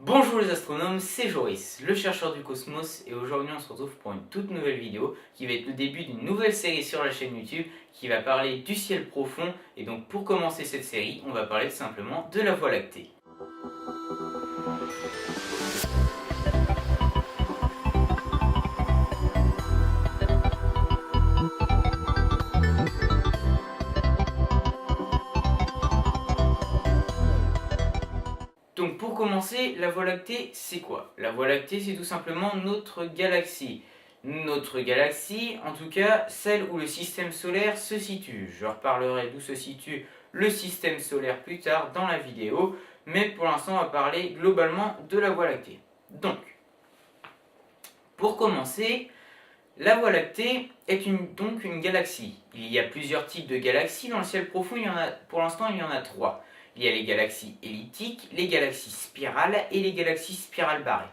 Bonjour les astronomes, c'est Joris, le chercheur du cosmos, et aujourd'hui on se retrouve pour une toute nouvelle vidéo qui va être le début d'une nouvelle série sur la chaîne YouTube qui va parler du ciel profond. Et donc pour commencer cette série, on va parler tout simplement de la Voie lactée. Donc pour commencer, la Voie lactée, c'est quoi? La Voie lactée, c'est tout simplement notre galaxie. Notre galaxie, en tout cas celle où le système solaire se situe. Je reparlerai d'où se situe le système solaire plus tard dans la vidéo, mais pour l'instant on va parler globalement de la Voie lactée. Donc, pour commencer, la Voie lactée est donc une galaxie. Il y a plusieurs types de galaxies dans le ciel profond, pour l'instant il y en a trois. Il y a les galaxies elliptiques, les galaxies spirales et les galaxies spirales barrées.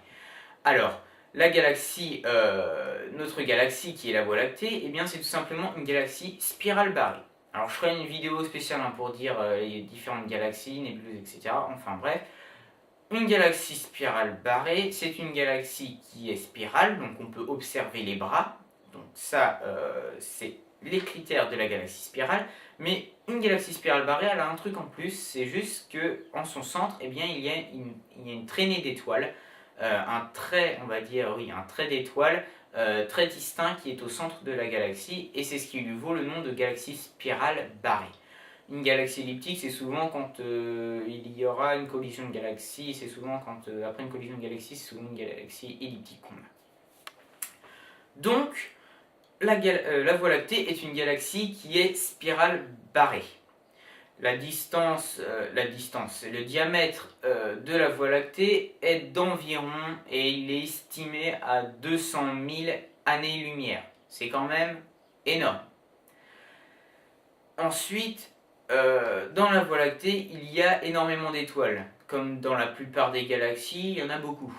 Alors, notre galaxie qui est la Voie lactée, eh bien c'est tout simplement une galaxie spirale barrée. Alors je ferai une vidéo spéciale pour dire les différentes galaxies, nébuleuses, etc. Enfin bref. Une galaxie spirale barrée, c'est une galaxie qui est spirale, donc on peut observer les bras. Donc ça, c'est les critères de la galaxie spirale. Mais une galaxie spirale barrée, elle a un truc en plus, c'est juste que en son centre, eh bien, il y a une traînée d'étoiles, un trait, on va dire, oui, un trait d'étoiles très distinct qui est au centre de la galaxie, et c'est ce qui lui vaut le nom de galaxie spirale barrée. Une galaxie elliptique, c'est souvent quand il y aura une collision de galaxies, c'est souvent quand, après une collision de galaxies, c'est souvent une galaxie elliptique qu'on a. Donc, la Voie lactée est une galaxie qui est spirale barrée. Le diamètre de la Voie lactée est d'environ, et il est estimé à 200 000 années-lumière. C'est quand même énorme. Ensuite, dans la Voie lactée, il y a énormément d'étoiles. Comme dans la plupart des galaxies, il y en a beaucoup.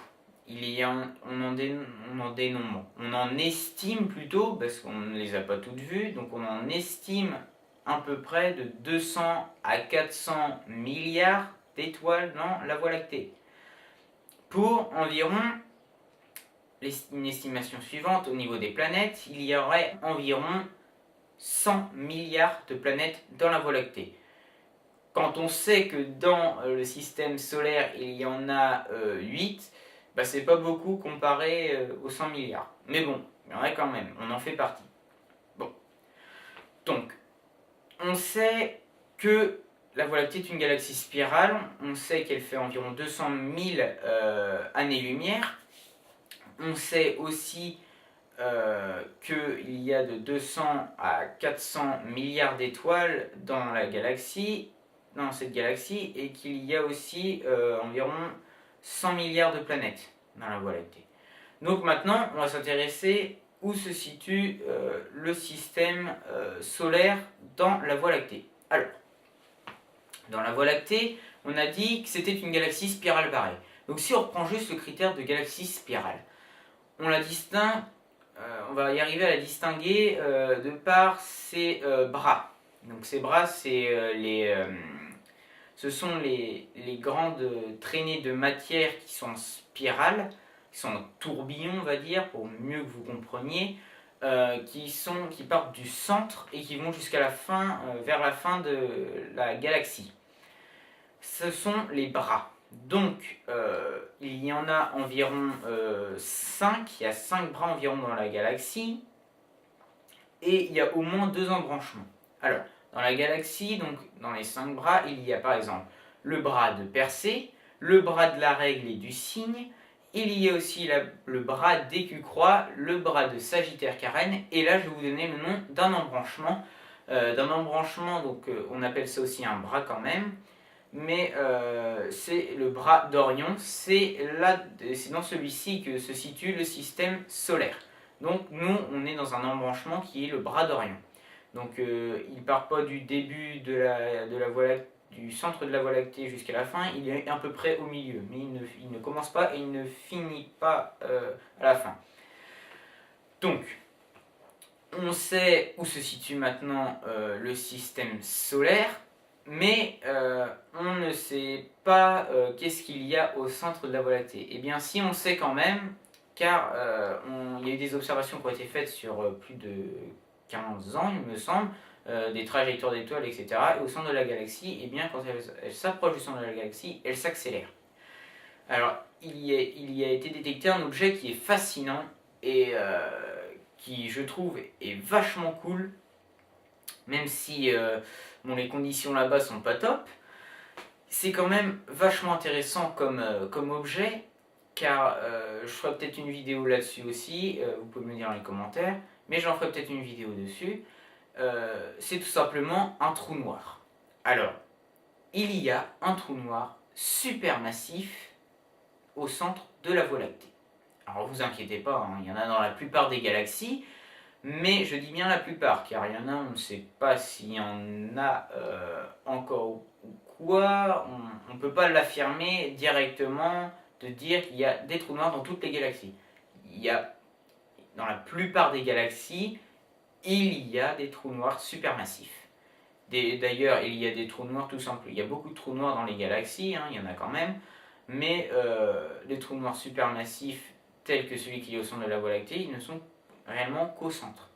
On en estime plutôt, parce qu'on ne les a pas toutes vues, donc on en estime à peu près de 200 à 400 milliards d'étoiles dans la Voie lactée. Pour environ, une estimation suivante, au niveau des planètes, il y aurait environ 100 milliards de planètes dans la Voie lactée. Quand on sait que dans le système solaire il y en a 8, bah c'est pas beaucoup comparé aux 100 milliards. Mais bon, il y en a quand même, on en fait partie. Bon. Donc, on sait que la Voie lactée est une galaxie spirale, on sait qu'elle fait environ 200 000 années-lumière. On sait aussi qu'il y a de 200 à 400 milliards d'étoiles dans cette galaxie, et qu'il y a aussi environ 100 milliards de planètes dans la Voie lactée. Donc maintenant, on va s'intéresser où se situe le système solaire dans la Voie lactée. Alors, dans la Voie lactée, on a dit que c'était une galaxie spirale barrée. Donc si on reprend juste le critère de galaxie spirale, on la distingue. On va y arriver à la distinguer de par ses bras. Donc ces bras, ce sont les grandes traînées de matière qui sont en spirale, qui sont en tourbillon, on va dire, pour mieux que vous compreniez, qui partent du centre et qui vont jusqu'à la fin, vers la fin de la galaxie. Ce sont les bras. Donc, il y en a environ 5, il y a 5 bras environ dans la galaxie, et il y a au moins 2 embranchements. Alors, dans la galaxie, donc dans les 5 bras, il y a par exemple le bras de Persée, le bras de la règle et du cygne, il y a aussi le bras d'Écu-Croix, le bras de Sagittaire-Carène, et là je vais vous donner le nom d'un embranchement. Donc on appelle ça aussi un bras quand même, mais c'est le bras d'Orion, c'est dans celui-ci que se situe le système solaire. Donc nous, on est dans un embranchement qui est le bras d'Orion. Donc il ne part pas du début du centre de la Voie lactée jusqu'à la fin, il est à peu près au milieu, mais il ne commence pas et il ne finit pas à la fin. Donc, on sait où se situe maintenant le système solaire. mais on ne sait pas qu'est-ce qu'il y a au centre de la Voie lactée. Eh bien si, on sait quand même, car il y a eu des observations qui ont été faites sur plus de 15 ans, il me semble, des trajectoires d'étoiles, etc. Et au centre de la galaxie, eh bien, quand elle s'approche du centre de la galaxie, elle s'accélère. Alors, il y a été détecté un objet qui est fascinant et qui, je trouve, est vachement cool, même si bon, les conditions là-bas sont pas top. C'est quand même vachement intéressant comme objet, car je ferai peut-être une vidéo là-dessus aussi, vous pouvez me le dire dans les commentaires, mais j'en ferai peut-être une vidéo dessus. C'est tout simplement un trou noir. Alors, il y a un trou noir supermassif au centre de la Voie lactée. Alors vous inquiétez pas, hein, il y en a dans la plupart des galaxies, mais je dis bien la plupart, car il y en a, on ne sait pas s'il y en a encore ou quoi, on ne peut pas l'affirmer directement, de dire qu'il y a des trous noirs dans toutes les galaxies. Il y a, dans la plupart des galaxies, il y a des trous noirs supermassifs. D'ailleurs, il y a des trous noirs tout simples. Il y a beaucoup de trous noirs dans les galaxies, hein, il y en a quand même, mais les trous noirs supermassifs, tels que celui qui est au centre de la Voie lactée, ils ne sont réellement qu'au centre.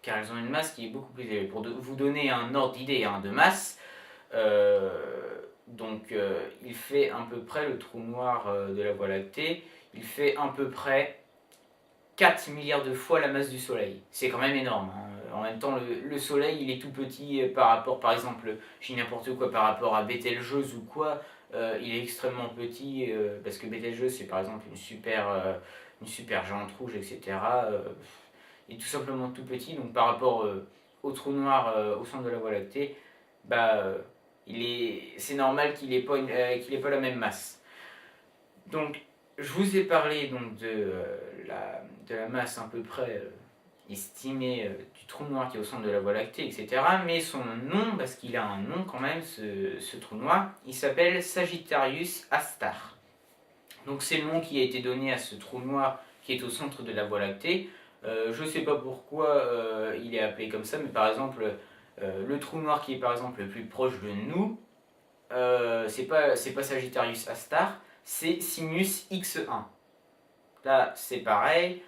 Car elles ont une masse qui est beaucoup plus élevée. Pour vous donner un ordre d'idée hein, de masse, il fait à peu près, le trou noir de la Voie lactée, il fait à peu près 4 milliards de fois la masse du Soleil. C'est quand même énorme. Hein. En même temps, le Soleil, il est tout petit par rapport, par exemple, je dis n'importe quoi, par rapport à Bételgeuse ou quoi, il est extrêmement petit, parce que Bételgeuse, c'est par exemple une super géante rouge, etc. Il est tout simplement tout petit, donc par rapport au trou noir au centre de la Voie lactée, c'est normal qu'il n'ait pas la même masse. Donc, je vous ai parlé donc, de la masse à peu près estimée du trou noir qui est au centre de la Voie lactée, etc. Mais son nom, parce qu'il a un nom quand même, ce trou noir, il s'appelle Sagittarius A star. Donc c'est le nom qui a été donné à ce trou noir qui est au centre de la Voie lactée. Je ne sais pas pourquoi il est appelé comme ça, mais par exemple, le trou noir qui est par exemple le plus proche de nous, c'est pas Sagittarius A star, c'est Sinus X1. Là, c'est pareil,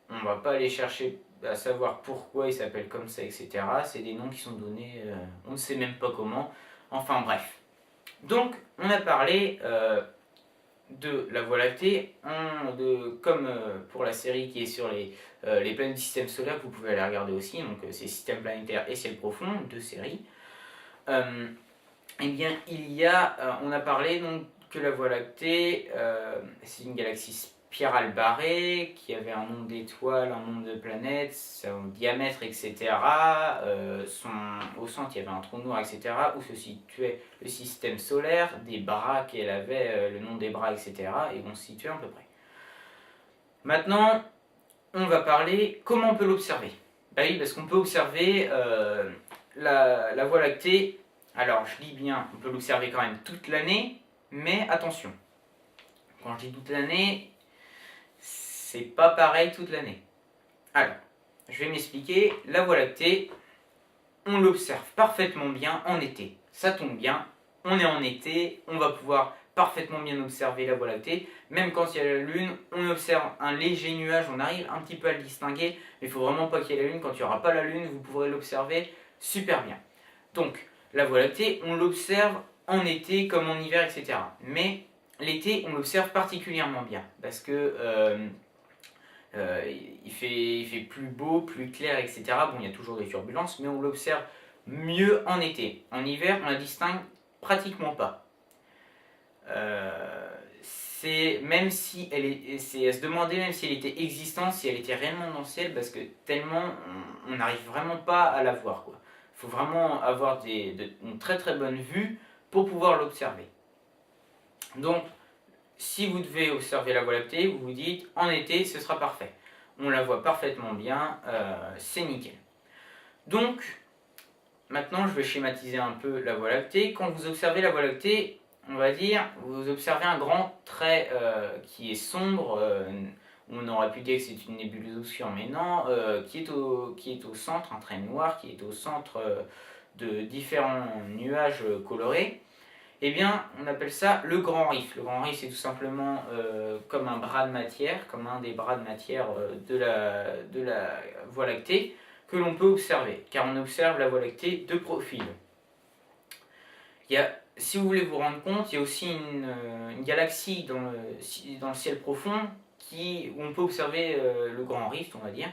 on va pas aller chercher à savoir pourquoi il s'appelle comme ça, etc. C'est des noms qui sont donnés, on ne sait même pas comment. Enfin bref. Donc, on a parlé de la Voie lactée, comme pour la série qui est sur les planètes du système solaire, que vous pouvez aller regarder aussi, donc c'est Système planétaire et Ciel profond, deux séries. Eh bien, on a parlé donc que la Voie lactée, c'est une galaxie spirale barrée, qui avait un nombre d'étoiles, un nombre de planètes, son diamètre, etc. Au centre, il y avait un trou noir, etc., où se situait le système solaire, des bras qu'elle avait, le nom des bras, etc., et on se situait à peu près. Maintenant, on va parler comment on peut l'observer. Bah oui, parce qu'on peut observer la Voie lactée. Alors, je dis bien, on peut l'observer quand même toute l'année, mais attention. Quand je dis toute l'année, c'est pas pareil toute l'année. Alors, je vais m'expliquer. La Voie lactée, on l'observe parfaitement bien en été. Ça tombe bien, on est en été, on va pouvoir parfaitement bien observer la Voie lactée. Même quand il y a la Lune, on observe un léger nuage, on arrive un petit peu à le distinguer, mais il faut vraiment pas qu'il y ait la Lune. Quand il n'y aura pas la Lune, vous pourrez l'observer super bien. Donc, la Voie lactée, on l'observe en été comme en hiver, etc. Mais l'été, on l'observe particulièrement bien, parce que il fait plus beau, plus clair, etc. Bon, il y a toujours des turbulences, mais on l'observe mieux en été. En hiver, on la distingue pratiquement pas. Même si c'est à se demander même si elle était existante, si elle était réellement dans le ciel, parce que tellement on n'arrive vraiment pas à la voir, quoi. Il faut vraiment avoir une très très bonne vue pour pouvoir l'observer. Donc, si vous devez observer la Voie lactée, vous vous dites en été ce sera parfait. On la voit parfaitement bien, c'est nickel. Donc, maintenant je vais schématiser un peu la Voie lactée. Quand vous observez la Voie lactée, on va dire, vous observez un grand trait qui est sombre, on aurait pu dire que c'est une nébuleuse obscure, mais non, qui est au centre, un trait noir qui est au centre de différents nuages colorés, eh bien on appelle ça le grand rift. Le grand rift c'est tout simplement comme un bras de matière, comme un des bras de matière de la Voie lactée que l'on peut observer, car on observe la Voie lactée de profil. Si vous voulez vous rendre compte, il y a aussi une galaxie dans le ciel profond où on peut observer le grand rift, on va dire.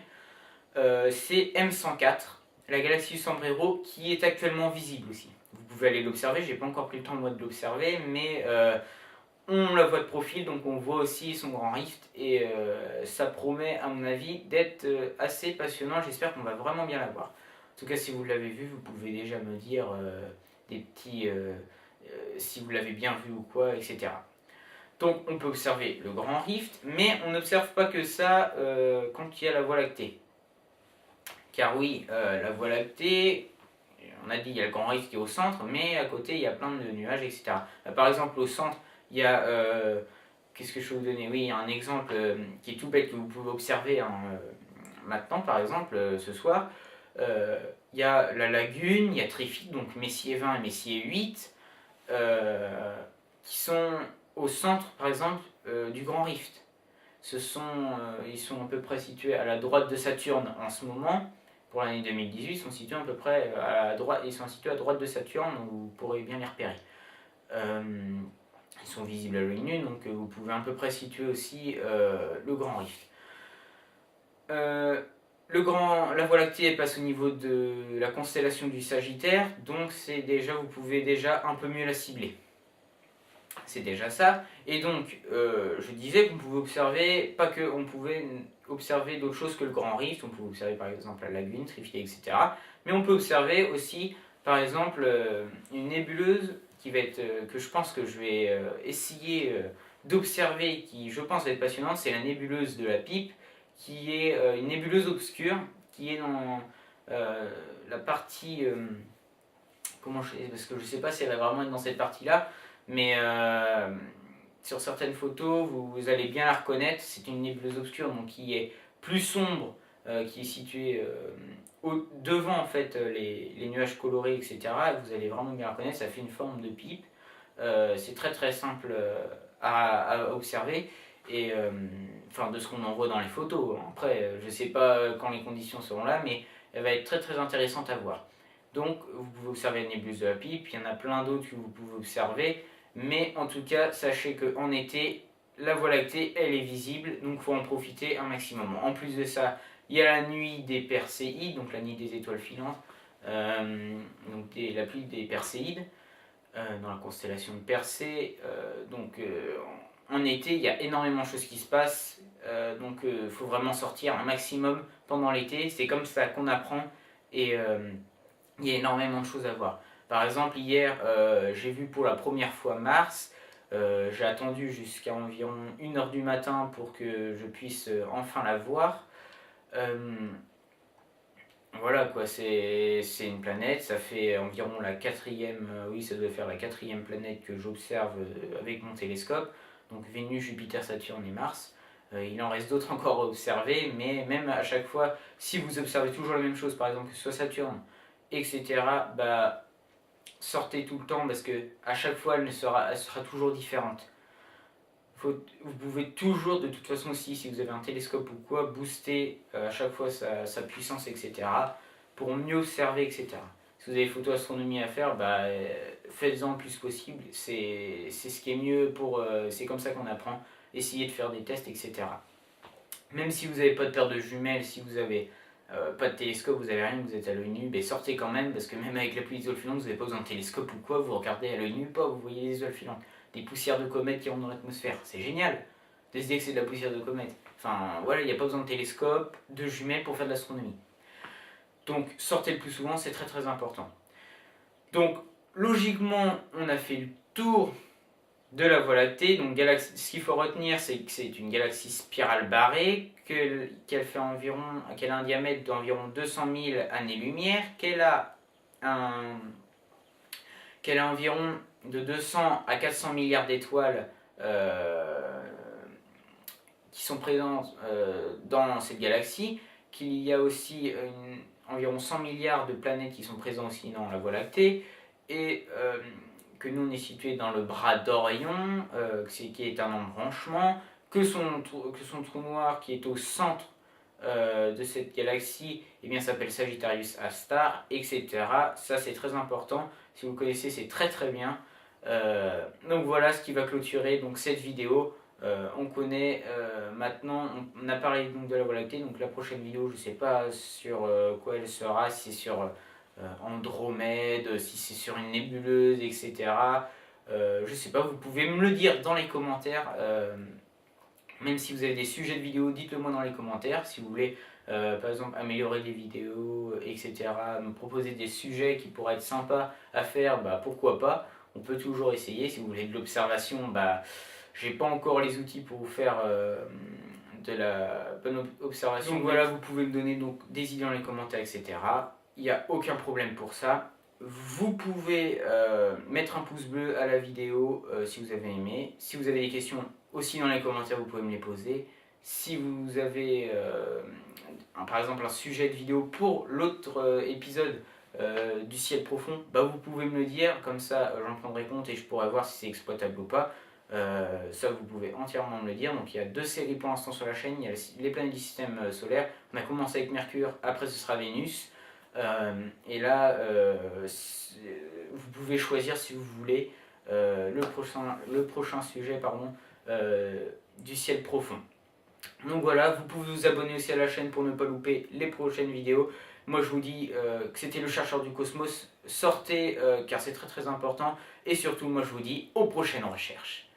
C'est M104, la galaxie du sombrero, qui est actuellement visible aussi. Vous pouvez aller l'observer, j'ai pas encore pris le temps moi de l'observer, mais on la voit de profil, donc on voit aussi son grand rift, et ça promet à mon avis d'être assez passionnant. J'espère qu'on va vraiment bien la voir. En tout cas, si vous l'avez vu, vous pouvez déjà me dire des petits si vous l'avez bien vu ou quoi, etc. Donc on peut observer le grand rift, mais on n'observe pas que ça quand il y a la Voie lactée. Car oui, la Voie lactée, on a dit il y a le grand rift qui est au centre, mais à côté il y a plein de nuages, etc. Par exemple au centre, il y a... qu'est-ce que je peux vous donner? Oui, il y a un exemple qui est tout bête que vous pouvez observer maintenant, par exemple, ce soir. Il y a la lagune, il y a Trifide, donc Messier 20 et Messier 8, qui sont au centre, par exemple, du Grand Rift. Ils sont à peu près situés à la droite de Saturne en ce moment. Pour l'année 2018, ils sont situés à peu près à droite. Ils sont situés à droite de Saturne, donc vous pourrez bien les repérer. Ils sont visibles à l'œil nu, donc vous pouvez à peu près situer aussi le Grand Rift. La Voie lactée passe au niveau de la constellation du Sagittaire, donc vous pouvez déjà un peu mieux la cibler. C'est déjà ça. Et donc, je disais qu'on pouvait observer, pas que on pouvait observer d'autres choses que le Grand Rift. On pouvait observer par exemple la lagune, Trifide, etc. Mais on peut observer aussi, par exemple, une nébuleuse qui va être, que je pense que je vais essayer d'observer, qui je pense va être passionnante. C'est la nébuleuse de la Pipe, qui est une nébuleuse obscure, qui est dans la partie... parce que je ne sais pas si elle va vraiment être dans cette partie-là, mais sur certaines photos, vous allez bien la reconnaître. C'est une nébuleuse obscure donc qui est plus sombre, qui est située devant en fait les nuages colorés, etc. Et vous allez vraiment bien la reconnaître. Ça fait une forme de pipe. C'est très très simple à observer. Et enfin de ce qu'on en voit dans les photos. Après, je ne sais pas quand les conditions seront là, mais elle va être très très intéressante à voir. Donc vous pouvez observer la nébuleuse de la Pipe, il y en a plein d'autres que vous pouvez observer, mais en tout cas sachez qu'en été, la Voie lactée elle est visible, donc il faut en profiter un maximum. En plus de ça, il y a la nuit des Perséides, donc la nuit des étoiles filantes, donc la pluie des Perséides, dans la constellation de Persée. En été, il y a énormément de choses qui se passent, donc il faut vraiment sortir un maximum pendant l'été, c'est comme ça qu'on apprend et il y a énormément de choses à voir. Par exemple, hier, j'ai vu pour la première fois Mars. J'ai attendu jusqu'à environ 1h du matin pour que je puisse enfin la voir. Voilà quoi, c'est une planète, ça fait environ la quatrième, oui ça doit faire la quatrième planète que j'observe avec mon télescope. Donc Vénus, Jupiter, Saturne et Mars. Il en reste d'autres encore à observer, mais même à chaque fois, si vous observez toujours la même chose, par exemple que ce soit Saturne, etc., bah, sortez tout le temps parce que à chaque fois elle sera toujours différente. Vous pouvez toujours, de toute façon aussi, si vous avez un télescope ou quoi, booster à chaque fois sa puissance, etc. pour mieux observer, etc. Si vous avez photo astronomie à faire, bah, faites-en le plus possible. C'est ce qui est mieux c'est comme ça qu'on apprend. Essayez de faire des tests, etc. Même si vous n'avez pas de paire de jumelles, si vous n'avez pas de télescope, vous n'avez rien, vous êtes à l'œil nu, sortez quand même, parce que même avec la pluie des étoiles filantes, vous n'avez pas besoin de télescope ou quoi, vous regardez à l'œil nu, vous voyez les étoiles filantes, des poussières de comètes qui rentrent dans l'atmosphère, c'est génial de se dire que c'est de la poussière de comète. Enfin voilà, il n'y a pas besoin de télescope, de jumelles pour faire de l'astronomie. Donc sortez le plus souvent, c'est très très important. Donc logiquement, on a fait le tour de la Voie lactée. Donc ce qu'il faut retenir, c'est que c'est une galaxie spirale barrée, qu'elle a un diamètre d'environ 200 000 années-lumière, qu'elle a environ de 200 à 400 milliards d'étoiles qui sont présentes dans cette galaxie, qu'il y a aussi environ 100 milliards de planètes qui sont présentes aussi dans la Voie lactée, et que nous on est situé dans le bras d'Orion, qui est un embranchement, que son trou noir qui est au centre de cette galaxie, eh bien, s'appelle Sagittarius A Star, etc. Ça c'est très important, si vous connaissez c'est très très bien. Donc voilà ce qui va clôturer donc, cette vidéo. On connaît maintenant, on a parlé donc, de la Voie lactée, donc la prochaine vidéo je ne sais pas sur quoi elle sera, si c'est sur Andromède, si c'est sur une nébuleuse, etc. Je sais pas, vous pouvez me le dire dans les commentaires. Même si vous avez des sujets de vidéos, dites-le moi dans les commentaires. Si vous voulez, par exemple, améliorer les vidéos, etc., me proposer des sujets qui pourraient être sympas à faire, bah, pourquoi pas. On peut toujours essayer. Si vous voulez de l'observation, bah, j'ai pas encore les outils pour vous faire de la bonne observation. Donc voilà, vous pouvez me donner donc, des idées dans les commentaires, etc. Il n'y a aucun problème pour ça. Vous pouvez mettre un pouce bleu à la vidéo si vous avez aimé. Si vous avez des questions aussi dans les commentaires, vous pouvez me les poser. Si vous avez par exemple un sujet de vidéo pour l'autre épisode du ciel profond, bah, vous pouvez me le dire, comme ça j'en prendrai compte et je pourrai voir si c'est exploitable ou pas. Ça vous pouvez entièrement me le dire. Donc il y a 2 séries pour l'instant sur la chaîne, il y a les planètes du système solaire. On a commencé avec Mercure, après ce sera Vénus. Et là, vous pouvez choisir si vous voulez le prochain sujet du ciel profond. Donc voilà, vous pouvez vous abonner aussi à la chaîne pour ne pas louper les prochaines vidéos. Moi je vous dis que c'était le chercheur du cosmos. Sortez car c'est très très important. Et surtout moi je vous dis aux prochaines recherches.